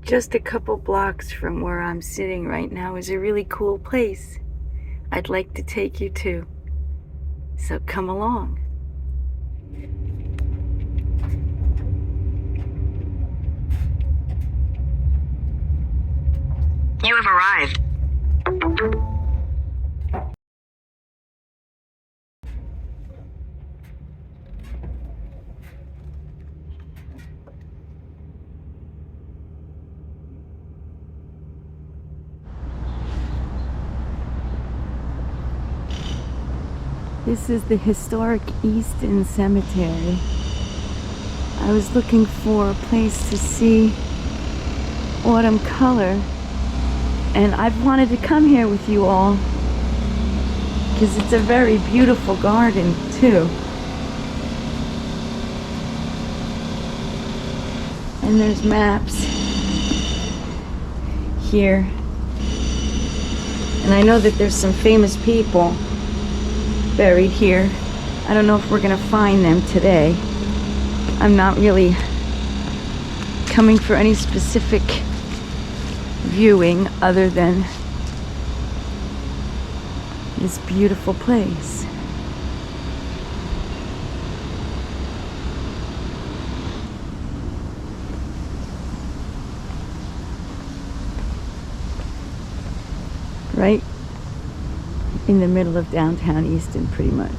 Just a couple blocks from where I'm sitting right now is a really cool place I'd like to take you to. So come along. You have arrived. This is the historic Easton Cemetery. I was looking for a place to see autumn color, and I've wanted to come here with you all because it's a very beautiful garden too. And there's maps here, and I know that there's some famous people buried here. I don't know if we're gonna find them today. I'm not really coming for any specific viewing other than this beautiful place. Right in the middle of downtown Easton, pretty much.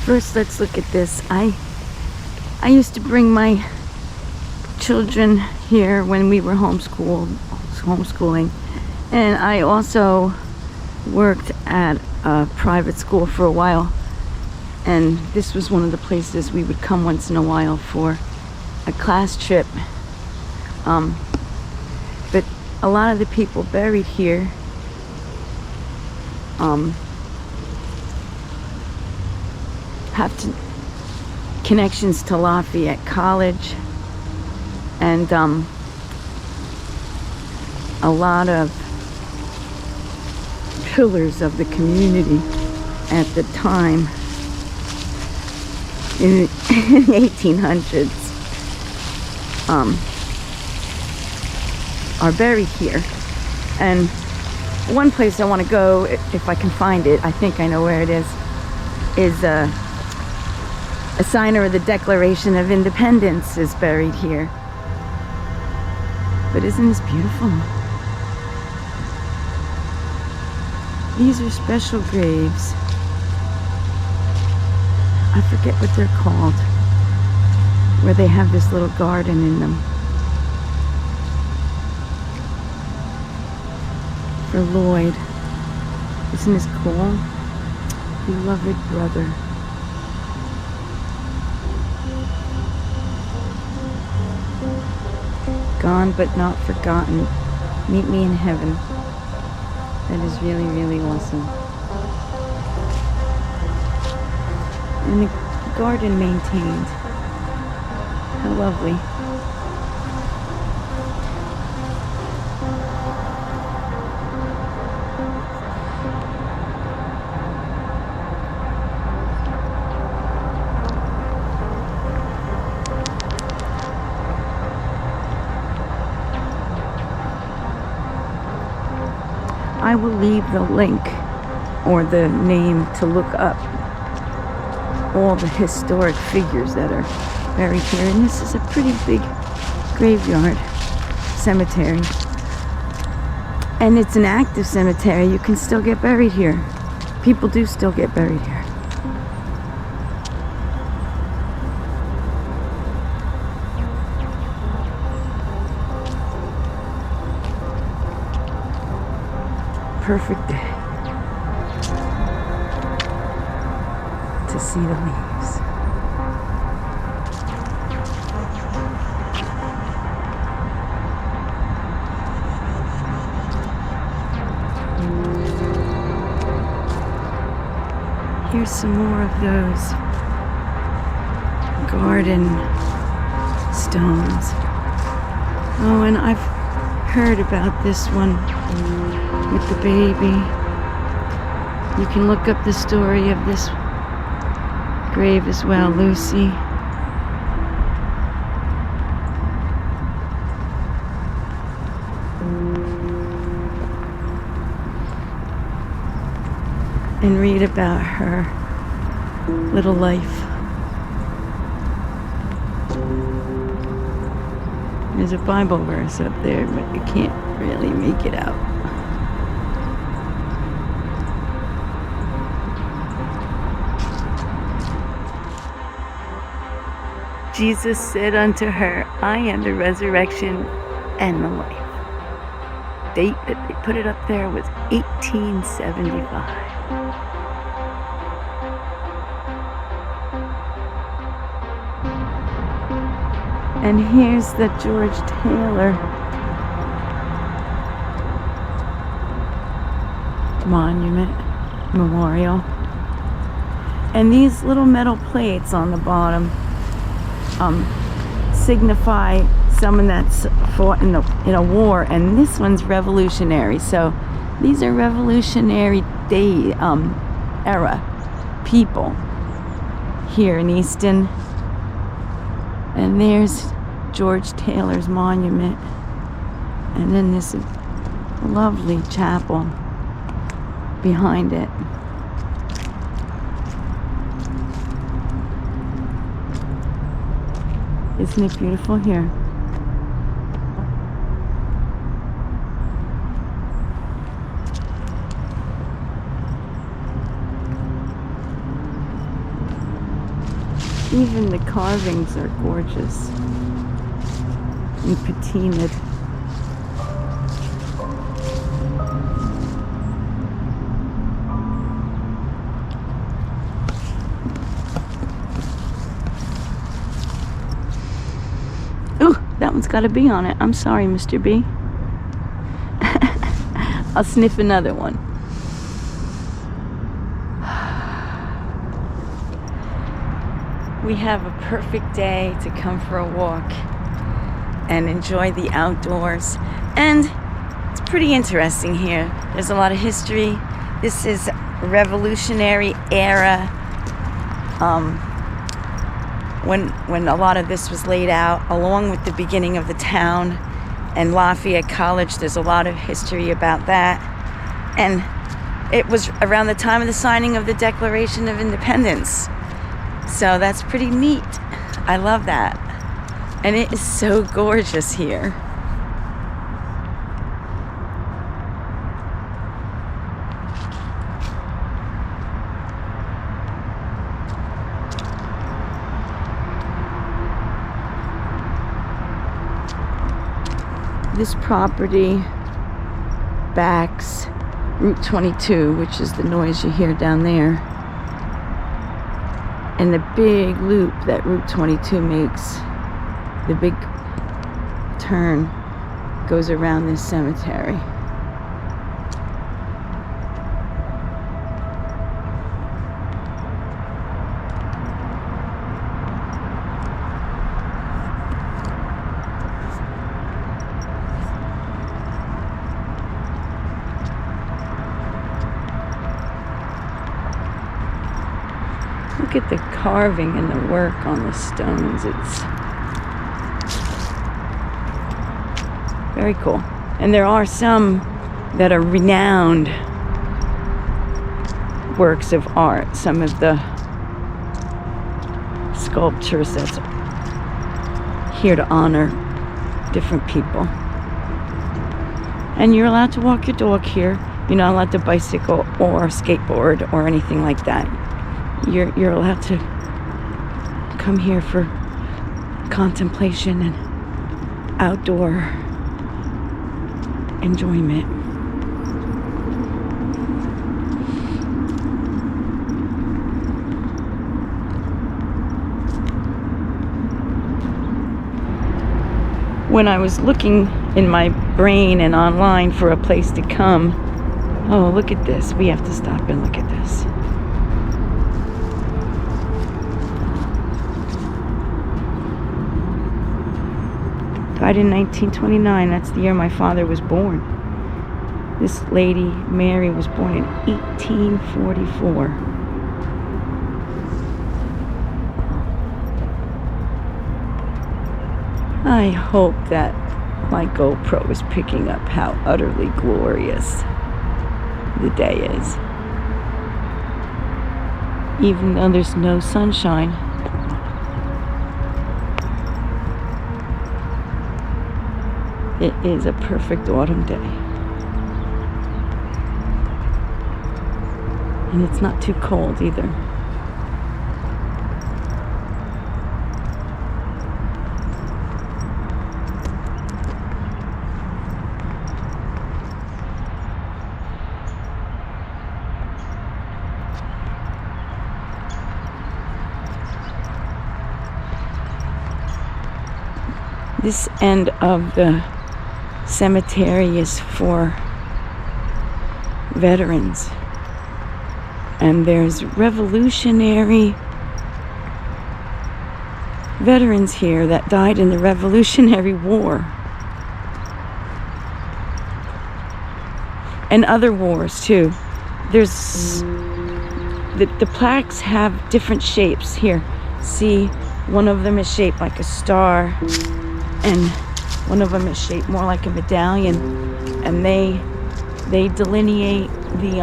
First, let's look at this. I used to bring my children here when we were homeschooling, and I also worked at a private school for a while, and this was one of the places we would come once in a while for a class trip. But a lot of the people buried here have connections to Lafayette College, and a lot of pillars of the community at the time in the 1800s are buried here. And one place I want to go, if I can find it, I think I know where it is a signer of the Declaration of Independence is buried here. But isn't this beautiful? These are special graves. I forget what they're called, where they have this little garden in them. For Lloyd. Isn't this cool? Beloved brother. Gone but not forgotten. Meet me in heaven. That is really, really awesome. And the garden maintained. How lovely. I will leave the link or the name to look up all the historic figures that are buried here. And this is a pretty big graveyard cemetery. And it's an active cemetery. You can still get buried here. People do still get buried here. Perfect day to see the leaves. Here's some more of those garden stones. Oh, and I've heard about this one with the baby. You can look up the story of this grave as well, Lucy. And read about her little life. There's a Bible verse up there, but you can't really make it out. Jesus said unto her, I am the resurrection and the life. Date that they put it up there was 1875. And here's the George Taylor monument, memorial. And these little metal plates on the bottom signify someone that's fought in a war, and this one's revolutionary. So these are Revolutionary Day era people here in Easton. And there's George Taylor's monument, and then this lovely chapel behind it. Isn't it beautiful here? Even the carvings are gorgeous and patinaed. Ooh, that one's got a bee on it. I'm sorry, Mr. B. I'll sniff another one. We have a perfect day to come for a walk and enjoy the outdoors. And it's pretty interesting here. There's a lot of history. This is Revolutionary era. When a lot of this was laid out, along with the beginning of the town and Lafayette College. There's a lot of history about that. And it was around the time of the signing of the Declaration of Independence. So that's pretty neat. I love that. And it is so gorgeous here. This property backs Route 22, which is the noise you hear down there. And the big loop that Route 22 makes, the big turn, goes around this cemetery. Look at the carving and the work on the stones. It's very cool. And there are some that are renowned works of art. Some of the sculptures that's here to honor different people. And you're allowed to walk your dog here. You're not allowed to bicycle or skateboard or anything like that. You're allowed to come here for contemplation and outdoor enjoyment. When I was looking in my brain and online for a place to come, oh, look at this. We have to stop and look at this. Died in 1929. That's the year my father was born. This lady, Mary, was born in 1844. I hope that my GoPro is picking up how utterly glorious the day is. Even though there's no sunshine. It is a perfect autumn day. And it's not too cold either. This end of the cemetery is for veterans. And there's revolutionary veterans here that died in the Revolutionary War. And other wars too. There's the plaques have different shapes. Here, see, one of them is shaped like a star, and one of them is shaped more like a medallion, and they delineate the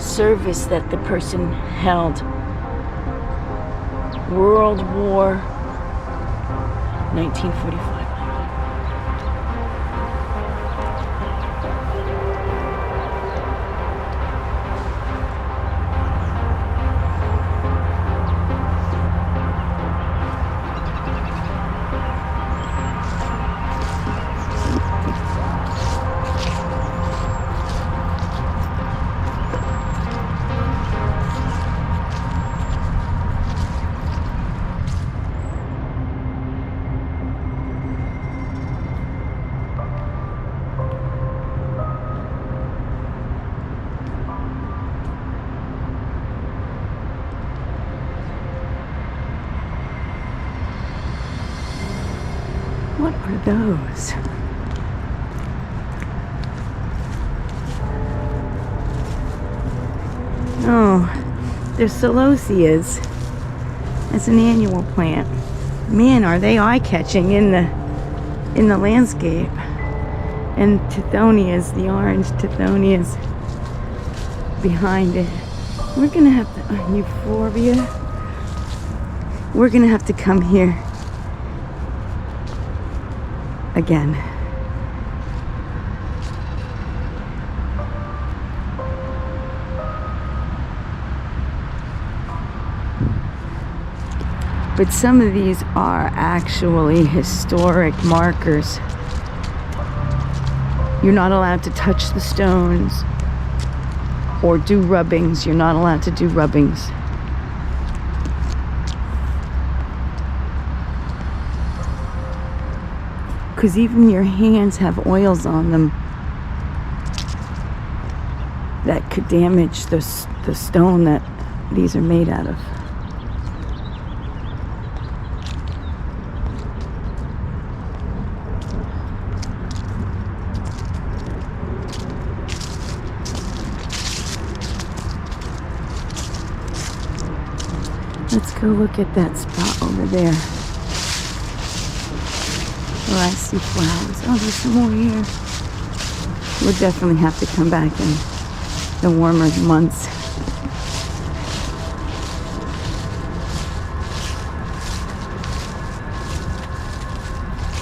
service that the person held. World War 1945. What are those? Oh, they're celosias. It's an annual plant. Man, are they eye-catching in the landscape. And tithonias, the orange tithonias behind it. We're gonna have to, euphorbia. We're gonna have to come here again. But some of these are actually historic markers. You're not allowed to touch the stones or do rubbings. You're not allowed to do rubbings. Because even your hands have oils on them that could damage the stone that these are made out of. Let's go look at that spot over there. Oh, I see flowers. Oh, there's some more here. We'll definitely have to come back in the warmer months.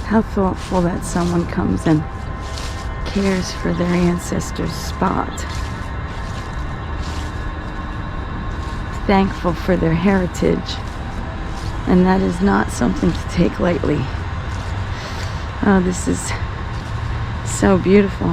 How thoughtful that someone comes and cares for their ancestors' spot. Thankful for their heritage. And that is not something to take lightly. Oh, this is so beautiful.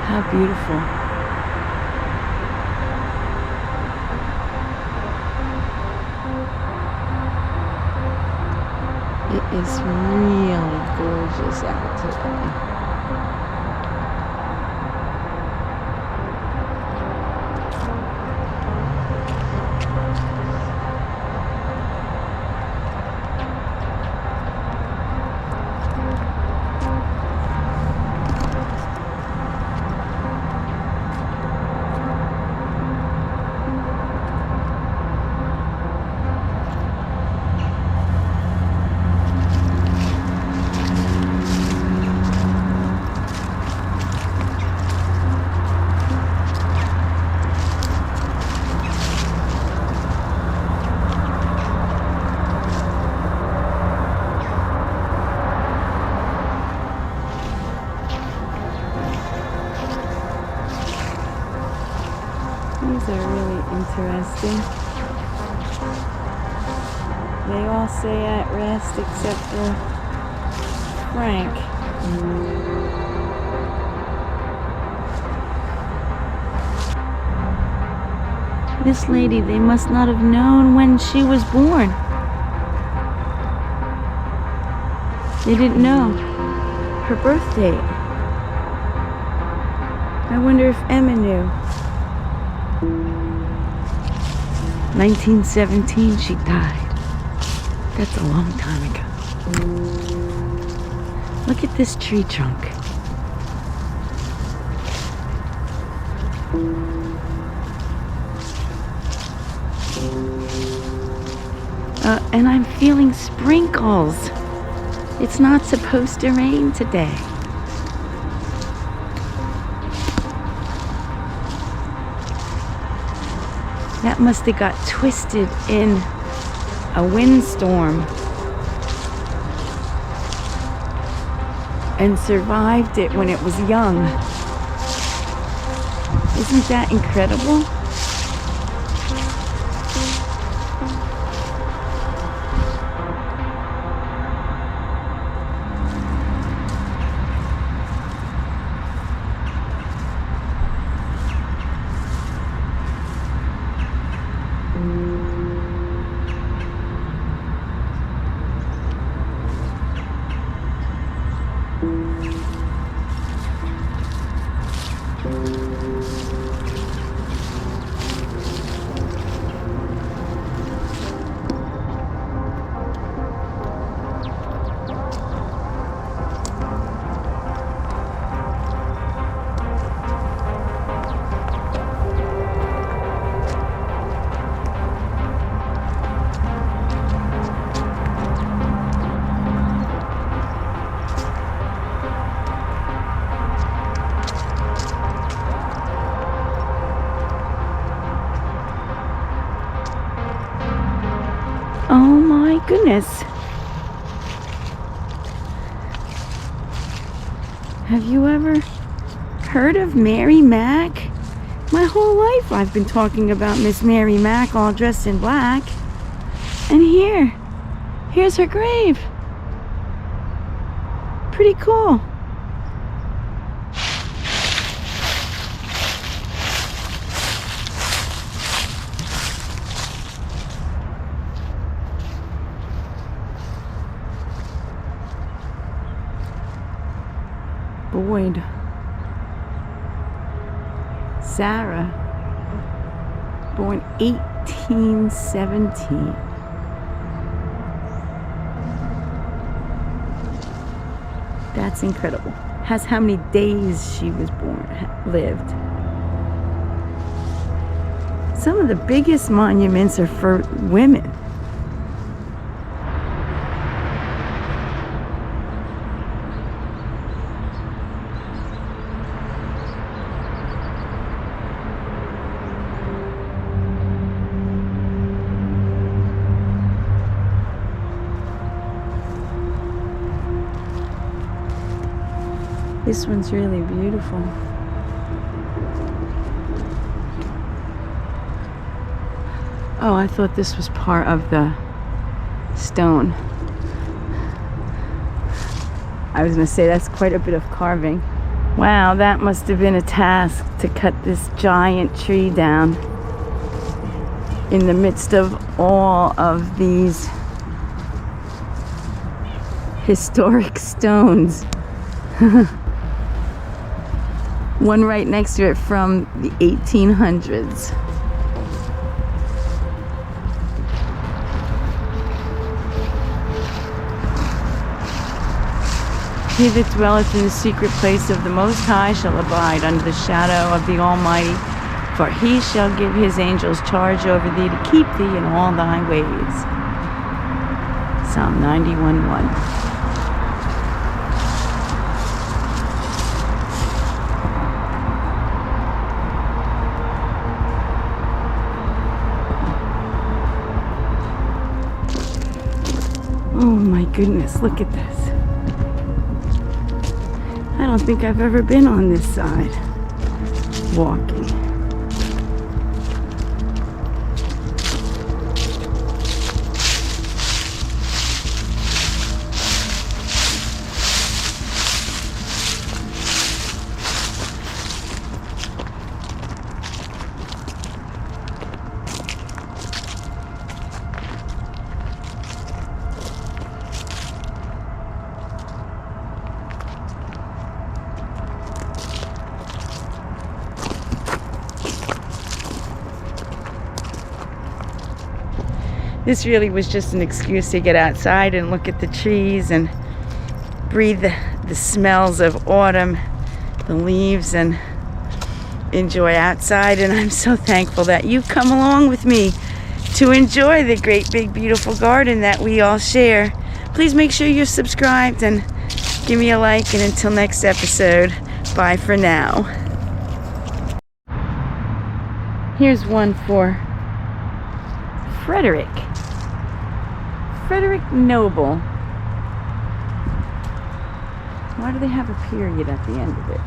How beautiful. is really gorgeous out today. These are really interesting. They all say at rest except for Frank. This lady, they must not have known when she was born. They didn't know her birth date. I wonder if Emma knew. 1917 she died. That's a long time ago. Look at this tree trunk. And I'm feeling sprinkles. It's not supposed to rain today. That must have got twisted in a windstorm and survived it when it was young. Isn't that incredible? Oh my goodness. Have you ever heard of Mary Mack? My whole life I've been talking about Miss Mary Mack all dressed in black. And here's her grave. Pretty cool. Boyd, Sarah, born 1817. That's incredible. Has how many days she was born, lived. Some of the biggest monuments are for women. This one's really beautiful. Oh, I thought this was part of the stone. I was gonna say that's quite a bit of carving. Wow, that must have been a task to cut this giant tree down in the midst of all of these historic stones. One right next to it from the 1800s. He that dwelleth in the secret place of the Most High shall abide under the shadow of the Almighty. For he shall give his angels charge over thee to keep thee in all thy ways. Psalm 91:1. Oh my goodness, look at this. I don't think I've ever been on this side walking. This really was just an excuse to get outside and look at the trees and breathe the smells of autumn, the leaves, and enjoy outside. And I'm so thankful that you've come along with me to enjoy the great big beautiful garden that we all share. Please make sure you're subscribed and give me a like, and until next episode, bye for now. Here's one for Frederick Noble. Why do they have a period at the end of it?